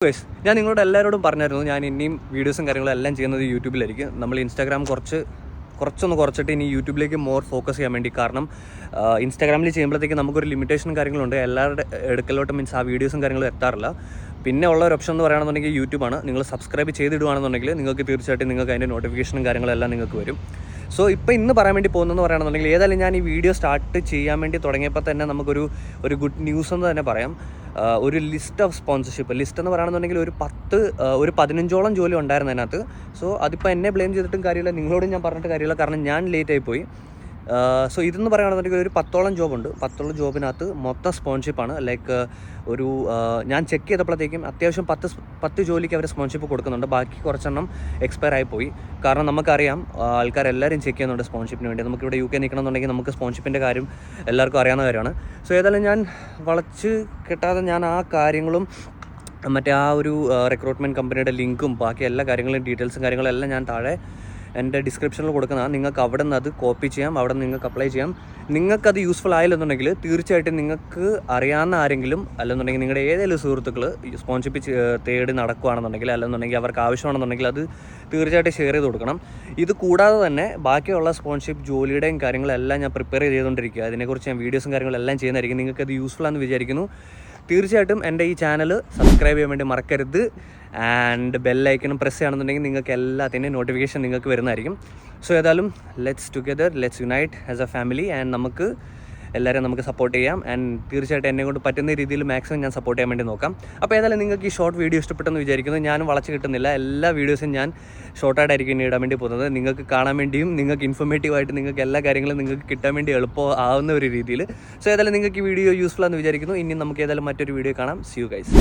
Guys, ഞാൻ നിങ്ങളോട് എല്ലാവരോടും പറഞ്ഞായിരുന്നു ഞാൻ ഇനിയും വീഡിയോസും കാര്യങ്ങളും എല്ലാം ചെയ്യുന്നത് യൂട്യൂബിലായിരിക്കും. നമ്മൾ ഇൻസ്റ്റാഗ്രാം കുറച്ചൊന്ന് കുറച്ചിട്ട് ഇനി യൂട്യൂബിലേക്ക് മോർ ഫോക്കസ് ചെയ്യാൻ വേണ്ടി. കാരണം ഇൻസ്റ്റാഗ്രാമിൽ ചെയ്യുമ്പോഴത്തേക്ക് നമുക്കൊരു ലിമിറ്റേഷനും കാര്യങ്ങളുണ്ട്. എല്ലാവരുടെ എടുക്കലോട്ട് മീൻസ് ആ വീഡിയോസും കാര്യങ്ങളും എത്താറില്ല. പിന്നെ ഉള്ള ഒരു ഓപ്ഷൻ എന്ന് പറയുകയാണെന്നുണ്ടെങ്കിൽ യൂട്യൂബാണ്. നിങ്ങൾ സബ്സ്ക്രൈബ് ചെയ്തിടുകയാണെന്നുണ്ടെങ്കിൽ നിങ്ങൾക്ക് തീർച്ചയായിട്ടും നിങ്ങൾക്ക് അതിൻ്റെ നോട്ടിഫിക്കേഷനും കാര്യങ്ങളെല്ലാം നിങ്ങൾക്ക് വരും. സോ ഇപ്പോൾ ഇന്ന് പറയാൻ വേണ്ടി പോകുന്നതെന്ന് പറയുകയാണെന്നുണ്ടെങ്കിൽ ഏതായാലും ഞാൻ ഈ വീഡിയോ സ്റ്റാർട്ട് ചെയ്യാൻ വേണ്ടി തുടങ്ങിയപ്പോൾ തന്നെ നമുക്കൊരു ഗുഡ് ന്യൂസ് എന്ന് തന്നെ പറയാം. ഒരു ലിസ്റ്റ് ഓഫ് സ്പോൺസർഷിപ്പ് ലിസ്റ്റ് എന്ന് പറയുകയാണെന്നുണ്ടെങ്കിൽ ഒരു 15ഓളം ജോലി ഉണ്ടായിരുന്നു അതിനകത്ത്. സോ അതിപ്പോൾ എന്നെ ബ്ലെയിം ചെയ്തിട്ടും കാര്യമില്ല, നിങ്ങളോടും ഞാൻ പറഞ്ഞിട്ട് കാര്യമില്ല, കാരണം ഞാൻ ലേറ്റ് ആയിപ്പോയി. സോ ഇതെന്ന് പറയുകയാണെന്നുണ്ടെങ്കിൽ ഒരു 10ഓളം ജോബുണ്ട്. 10ഓളം ജോബിനകത്ത് മൊത്തം സ്പോൺഷിപ്പാണ്. ലൈക്ക് ഞാൻ ചെക്ക് ചെയ്തപ്പോഴത്തേക്കും അത്യാവശ്യം 10 ജോലിക്ക് അവർ സ്പോൺഷിപ്പ് കൊടുക്കുന്നുണ്ട്. ബാക്കി കുറച്ചെണ്ണം എക്സ്പയർ ആയിപ്പോയി. കാരണം നമുക്കറിയാം ആൾക്കാരെല്ലാവരും ചെക്ക് ചെയ്യുന്നുണ്ട് സ്പോൺഷിപ്പിന് വേണ്ടി. നമുക്കിവിടെ UK നിൽക്കണമെന്നുണ്ടെങ്കിൽ നമുക്ക് സ്പോൺഷിപ്പിൻ്റെ കാര്യം എല്ലാവർക്കും അറിയാവുന്ന കാര്യമാണ്. സോ ഏതായാലും ഞാൻ വളച്ച് കിട്ടാതെ ഞാൻ ആ കാര്യങ്ങളും മറ്റേ ആ ഒരു റിക്രൂട്ട്മെൻറ്റ് കമ്പനിയുടെ ലിങ്കും ബാക്കി എല്ലാ കാര്യങ്ങളും ഡീറ്റെയിൽസും കാര്യങ്ങളും എല്ലാം ഞാൻ താഴെ എൻ്റെ ഡിസ്ക്രിപ്ഷനിൽ കൊടുക്കുന്നതാണ്. നിങ്ങൾക്ക് അവിടെ നിന്ന് അത് കോപ്പി ചെയ്യാം, അവിടെ നിന്ന് നിങ്ങൾക്ക് അപ്ലൈ ചെയ്യാം. നിങ്ങൾക്കത് യൂസ്ഫുൾ ആയില്ലെന്നുണ്ടെങ്കിൽ തീർച്ചയായിട്ടും നിങ്ങൾക്ക് അറിയാവുന്ന ആരെങ്കിലും അല്ലെന്നുണ്ടെങ്കിൽ നിങ്ങളുടെ ഏതെങ്കിലും സുഹൃത്തുക്കൾ സ്പോൺഷിപ്പ് തേടി നടക്കുകയാണെന്നുണ്ടെങ്കിൽ അല്ലെന്നുണ്ടെങ്കിൽ അവർക്ക് ആവശ്യമാണെന്നുണ്ടെങ്കിൽ അത് തീർച്ചയായിട്ടും ഷെയർ ചെയ്ത് കൊടുക്കണം. ഇത് കൂടാതെ തന്നെ ബാക്കിയുള്ള സ്പോൺഷിപ്പ് ജോലിയുടെയും കാര്യങ്ങളെല്ലാം ഞാൻ പ്രിപ്പയർ ചെയ്തുകൊണ്ടിരിക്കുക. അതിനെക്കുറിച്ച് ഞാൻ വീഡിയോസും കാര്യങ്ങളെല്ലാം ചെയ്യുന്നതായിരിക്കും. നിങ്ങൾക്കത് യൂസ്ഫുൾ ആണെന്ന് വിചാരിക്കുന്നു. തീർച്ചയായിട്ടും എൻ്റെ ഈ ചാനൽ സബ്സ്ക്രൈബ് ചെയ്യാൻ വേണ്ടി മറക്കരുത്. ആൻഡ് ബെല്ലൈക്കനും പ്രസ് ചെയ്യുകയാണെന്നുണ്ടെങ്കിൽ നിങ്ങൾക്ക് എല്ലാത്തിൻ്റെയും നോട്ടിഫിക്കേഷൻ നിങ്ങൾക്ക് വരുന്നതായിരിക്കും. സോ ഏതായാലും let's unite as A family and നമുക്ക് സപ്പോർട്ട് ചെയ്യാം. ആൻഡ് തീർച്ചയായിട്ടും എന്നെ കൊണ്ട് പറ്റുന്ന രീതിയിൽ മാക്സിമം ഞാൻ സപ്പോർട്ട് ചെയ്യാൻ വേണ്ടി നോക്കാം. അപ്പോൾ ഏതായാലും നിങ്ങൾക്ക് ഈ ഷോർട്ട് വീഡിയോ ഇഷ്ടപ്പെട്ടെന്ന് വിചാരിക്കുന്നു. ഞാനും വളച്ച് കിട്ടുന്നില്ല, എല്ലാ വീഡിയോസും ഞാൻ ഷോർട്ടായിട്ടായിരിക്കും ഇടാൻ വേണ്ടി പോകുന്നത്. നിങ്ങൾക്ക് കാണാൻ വേണ്ടിയും നിങ്ങൾക്ക് ഇൻഫോർമേറ്റീവായിട്ട് നിങ്ങൾക്ക് എല്ലാ കാര്യങ്ങളും നിങ്ങൾക്ക് കിട്ടാൻ വേണ്ടി എളുപ്പമാവുന്ന ഒരു രീതിയിൽ. സോ ഏതായാലും നിങ്ങൾക്ക് ഈ വീഡിയോ യൂസ്ഫുൾ ആണെന്ന് വിചാരിക്കുന്നു. ഇനി നമുക്ക് ഏതായാലും മറ്റൊരു വീഡിയോ കാണാം. See you guys.